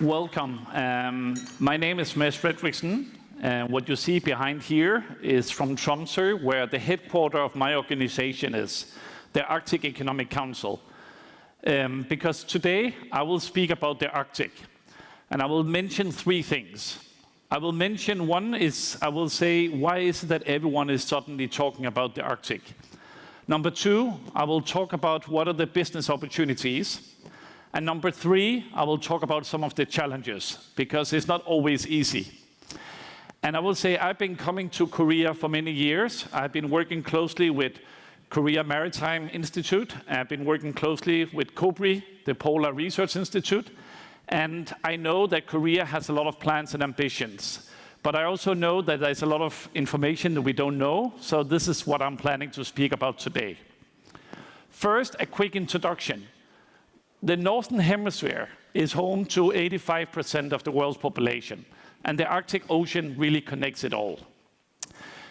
Welcome. My name is Mads Fredriksen, and what you see behind here is from Tromsø, where the headquarters of my organization is, the Arctic Economic Council. Because today I will speak about the Arctic, and I will mention three things. I will mention one is, I will say, why is it that everyone is suddenly talking about the Arctic? Number two, I will talk about what are the business opportunities. And number three, I will talk about some of the challenges, because it's not always easy. And I will say I've been coming to Korea for many years. I've been working closely with Korea Maritime Institute. I've been working closely with KOBRI, the Polar Research Institute. And I know that Korea has a lot of plans and ambitions. But I also know that there's a lot of information that we don't know. So this is what I'm planning to speak about today. First, a quick introduction. The Northern Hemisphere is home to 85% of the world's population, and the Arctic Ocean really connects it all.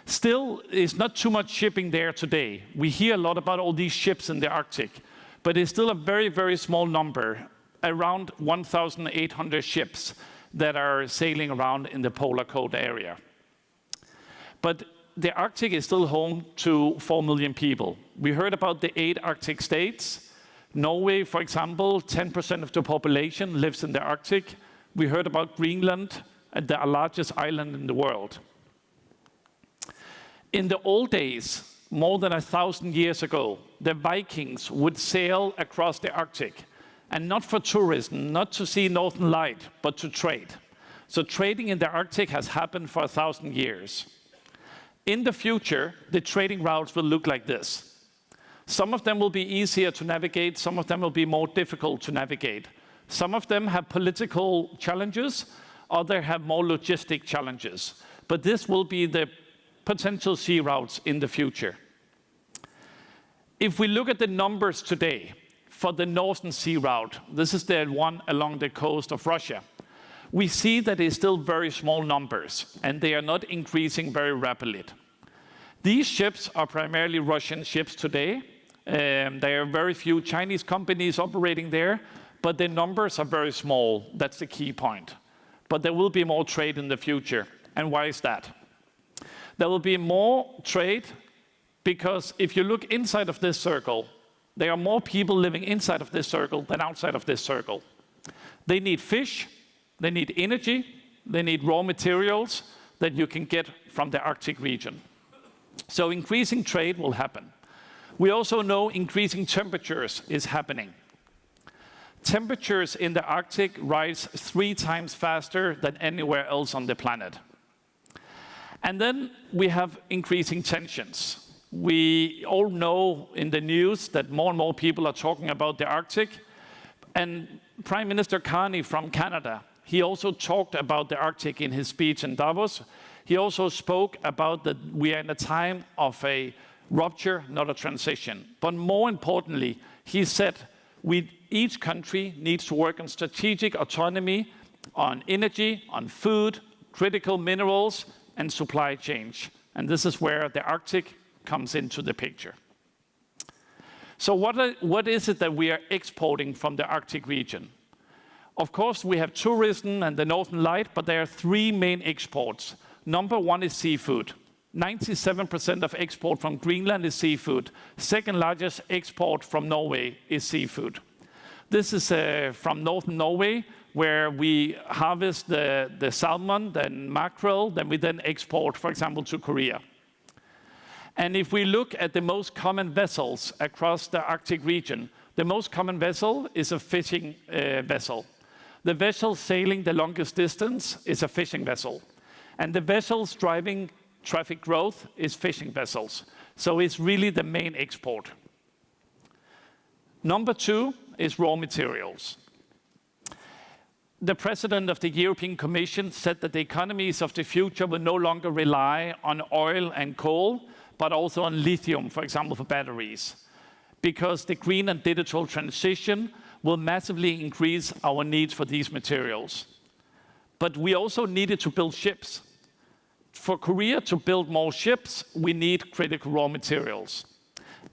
Still, there's not too much shipping there today. We hear a lot about all these ships in the Arctic, but it's still a very, very small number, around 1,800 ships that are sailing around in the polar coast area. But the Arctic is still home to 4 million people. We heard about the 8 Arctic states. Norway, for example, 10% of the population lives in the Arctic. We heard about Greenland, the largest island in the world. In the old days, more than 1,000 years ago, the Vikings would sail across the Arctic, and not for tourism, not to see Northern Light, but to trade. So trading in the Arctic has happened for 1,000 years. In the future, the trading routes will look like this. Some of them will be easier to navigate, some of them will be more difficult to navigate. Some of them have political challenges, others have more logistic challenges. But this will be the potential sea routes in the future. If we look at the numbers today for the Northern Sea route, this is the one along the coast of Russia, we see that it's still very small numbers, and they are not increasing very rapidly. These ships are primarily Russian ships today. There are very few Chinese companies operating there, but the numbers are very small. That's the key point. But there will be more trade in the future. And why is that? There will be more trade because if you look inside of this circle, there are more people living inside of this circle than outside of this circle. They need fish, they need energy, they need raw materials that you can get from the Arctic region. So increasing trade will happen. We also know increasing temperatures is happening. Temperatures in the Arctic rise 3 times faster than anywhere else on the planet. And then we have increasing tensions. We all know in the news that more and more people are talking about the Arctic. And Prime Minister Carney from Canada, he also talked about the Arctic in his speech in Davos. He also spoke about that we are in a time of a rupture, not a transition. But more importantly, he said each country needs to work on strategic autonomy, on energy, on food, critical minerals, and supply chain. And this is where the Arctic comes into the picture. So what is it that we are exporting from the Arctic region? Of course, we have tourism and the Northern Light, but there are 3 main exports. Number 1 is seafood. 97% of export from Greenland is seafood. Second largest export from Norway is seafood. This is from northern Norway, where we harvest the salmon, then mackerel, then we then export, for example, to Korea. And if we look at the most common vessels across the Arctic region, the most common vessel is a fishing vessel. The vessel sailing the longest distance is a fishing vessel. And the vessels driving traffic growth is fishing vessels. So it's really the main export. Number 2 is raw materials. The president of the European Commission said that the economies of the future will no longer rely on oil and coal, but also on lithium, for example, for batteries. Because the green and digital transition will massively increase our needs for these materials. But we also needed to build ships. For Korea to build more ships, we need critical raw materials.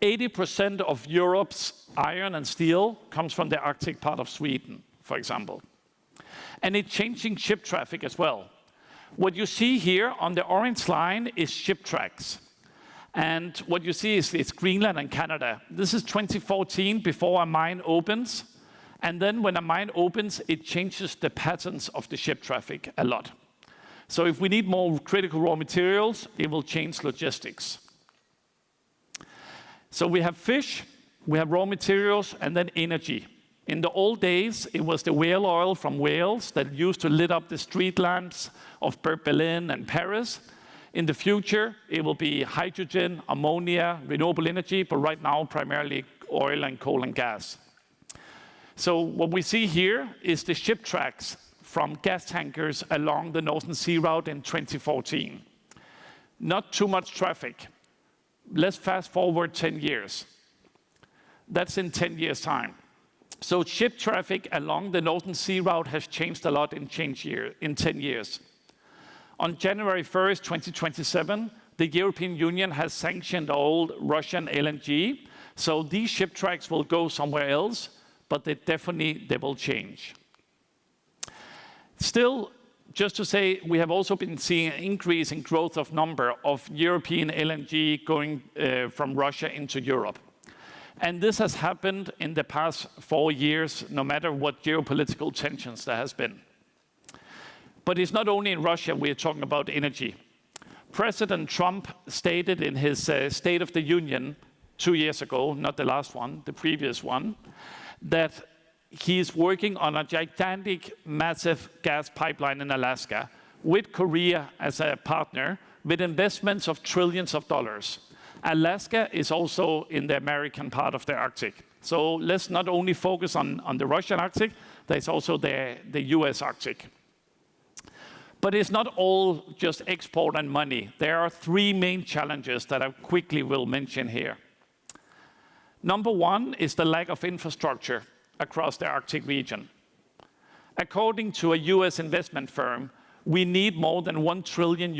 80% of Europe's iron and steel comes from the Arctic part of Sweden, for example. And it's changing ship traffic as well. What you see here on the orange line is ship tracks. And what you see is it's Greenland and Canada. This is 2014, before a mine opens. And then when a mine opens, it changes the patterns of the ship traffic a lot. So if we need more critical raw materials, it will change logistics. So we have fish, we have raw materials, and then energy. In the old days, it was the whale oil from whales that used to lit up the street lamps of Berlin and Paris. In the future, it will be hydrogen, ammonia, renewable energy, but right now, primarily oil and coal and gas. So what we see here is the ship tracks from gas tankers along the Northern Sea Route in 2014. Not too much traffic. Let's fast forward 10 years. That's in 10 years' time. So ship traffic along the Northern Sea Route has changed a lot in 10 years. On January 1st, 2027, the European Union has sanctioned all Russian LNG. So these ship tracks will go somewhere else, but they will change. Still, just to say, we have also been seeing an increase in growth of number of European LNG going from Russia into Europe. And this has happened in the past 4 years, no matter what geopolitical tensions there has been. But it's not only in Russia we're talking about energy. President Trump stated in his State of the Union 2 years ago, not the last one, the previous one, that he's working on a gigantic, massive gas pipeline in Alaska with Korea as a partner, with investments of trillions of dollars. Alaska is also in the American part of the Arctic. So let's not only focus on the Russian Arctic, there's also the US Arctic. But it's not all just export and money. There are 3 main challenges that I quickly will mention here. Number 1 is the lack of infrastructure across the Arctic region. According to a US investment firm, we need more than $1 trillion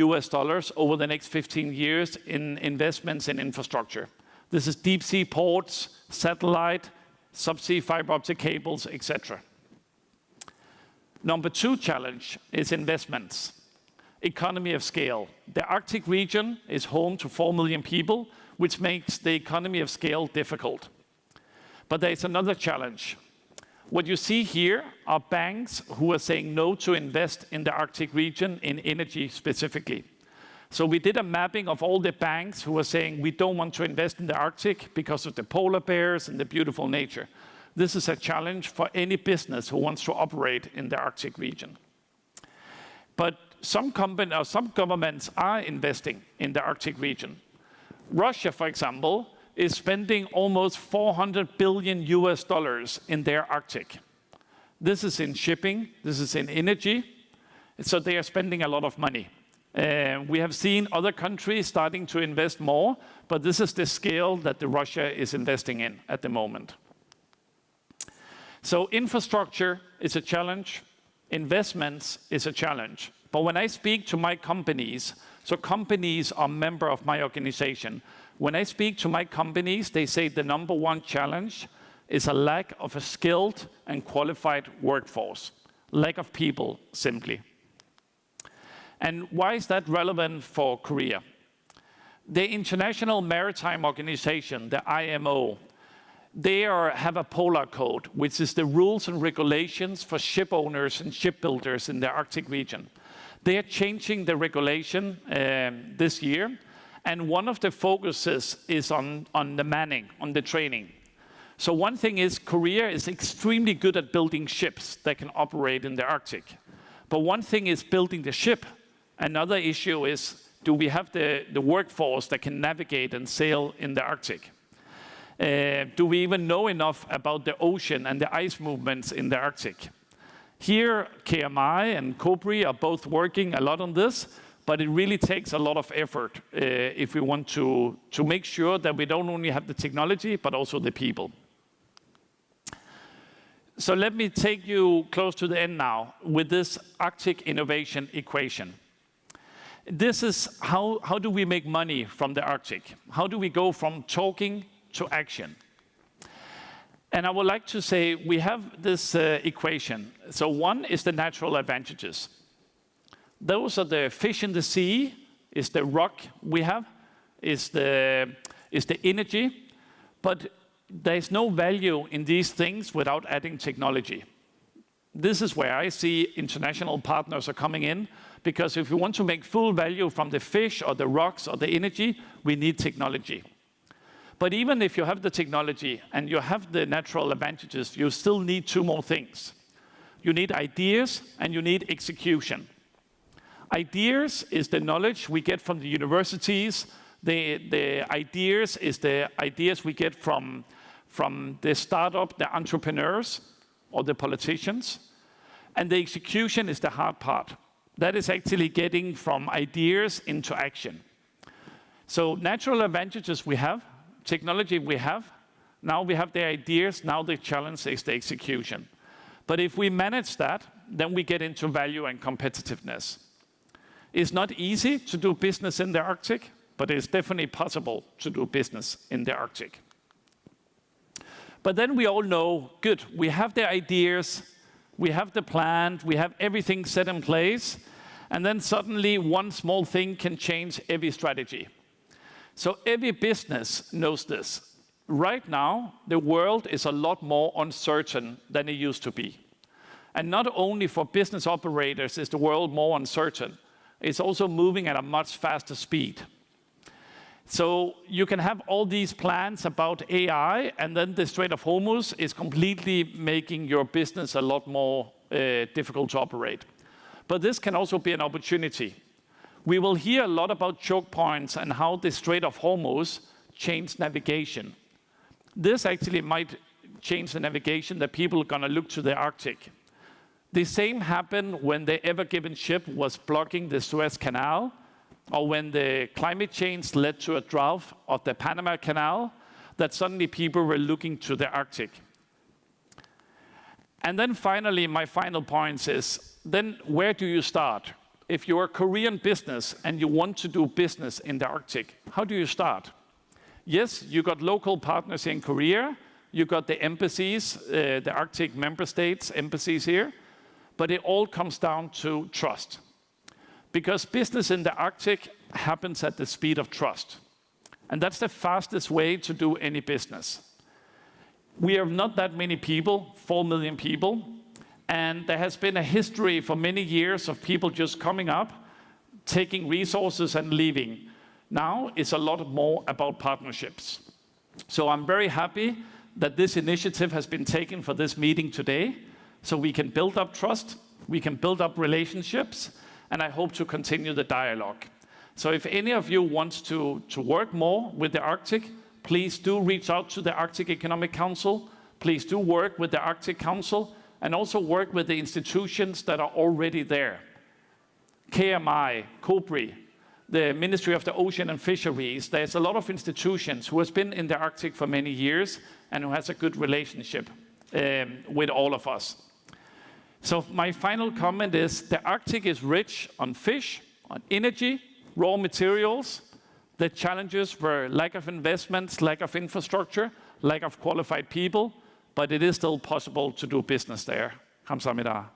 over the next 15 years in investments in infrastructure. This is deep sea ports, satellite, subsea fiber optic cables, etc. Number 2 challenge is investments. Economy of scale. The Arctic region is home to 4 million people, which makes the economy of scale difficult. But there is another challenge. What you see here are banks who are saying no to invest in the Arctic region in energy specifically. So we did a mapping of all the banks who are saying we don't want to invest in the Arctic because of the polar bears and the beautiful nature. This is a challenge for any business who wants to operate in the Arctic region. But some governments are investing in the Arctic region. Russia, for example, is spending almost $400 billion in their Arctic. This is in shipping, this is in energy, so they are spending a lot of money. We have seen other countries starting to invest more, but this is the scale that Russia is investing in at the moment. So infrastructure is a challenge, investments is a challenge. But when I speak to my companies, so companies are members of my organization, when I speak to my companies, they say the number 1 challenge is a lack of a skilled and qualified workforce, lack of people, simply. And why is that relevant for Korea? The International Maritime Organization, the IMO, they have a polar code, which is the rules and regulations for ship owners and shipbuilders in the Arctic region. They are changing the regulation this year, and one of the focuses is on the manning, on the training. So one thing is Korea is extremely good at building ships that can operate in the Arctic. But one thing is building the ship. Another issue is, do we have the workforce that can navigate and sail in the Arctic? Do we even know enough about the ocean and the ice movements in the Arctic? Here, KMI and COBRI are both working a lot on this, but it really takes a lot of effort if we want to make sure that we don't only have the technology, but also the people. So let me take you close to the end now with this Arctic innovation equation. This is how do we make money from the Arctic? How do we go from talking to action? And I would like to say we have this equation. So one is the natural advantages. Those are the fish in the sea, is the rock we have, is the energy. But there's no value in these things without adding technology. This is where I see international partners are coming in, because if we want to make full value from the fish or the rocks or the energy, we need technology. But even if you have the technology and you have the natural advantages, you still need two more things. You need ideas and you need execution. Ideas is the knowledge we get from the universities. The ideas is the ideas we get from the startup, the entrepreneurs, or the politicians. And the execution is the hard part. That is actually getting from ideas into action. So natural advantages we have, technology we have, now we have the ideas, now the challenge is the execution. But if we manage that, then we get into value and competitiveness. It's not easy to do business in the Arctic, but it's definitely possible to do business in the Arctic. But then we all know, good, we have the ideas, we have the plan, we have everything set in place, and then suddenly one small thing can change every strategy. So every business knows this. Right now, the world is a lot more uncertain than it used to be. And not only for business operators is the world more uncertain, it's also moving at a much faster speed. So you can have all these plans about AI, and then the Strait of Hormuz is completely making your business a lot more difficult to operate. But this can also be an opportunity. We will hear a lot about choke points and how the Strait of Hormuz changed navigation. This actually might change the navigation that people are going to look to the Arctic. The same happened when the Ever Given ship was blocking the Suez Canal, or when the climate change led to a drought of the Panama Canal, that suddenly people were looking to the Arctic. And then finally, my final point is, then where do you start? If you're a Korean business and you want to do business in the Arctic, how do you start? Yes, you got local partners in Korea, you got the embassies, the Arctic member states, embassies here, but it all comes down to trust. Because business in the Arctic happens at the speed of trust. And that's the fastest way to do any business. We are not that many people, 4 million people, and there has been a history for many years of people just coming up, taking resources and leaving. Now it's a lot more about partnerships. So I'm very happy that this initiative has been taken for this meeting today, so we can build up trust, we can build up relationships, and I hope to continue the dialogue. So if any of you want to work more with the Arctic, please do reach out to the Arctic Economic Council. Please do work with the Arctic Council and also work with the institutions that are already there. KMI, COPRI, the Ministry of the Ocean and Fisheries. There's a lot of institutions who has been in the Arctic for many years and who has a good relationship with all of us. So my final comment is the Arctic is rich on fish, on energy, raw materials. The challenges were lack of investments, lack of infrastructure, lack of qualified people, but it is still possible to do business there. 감사합니다.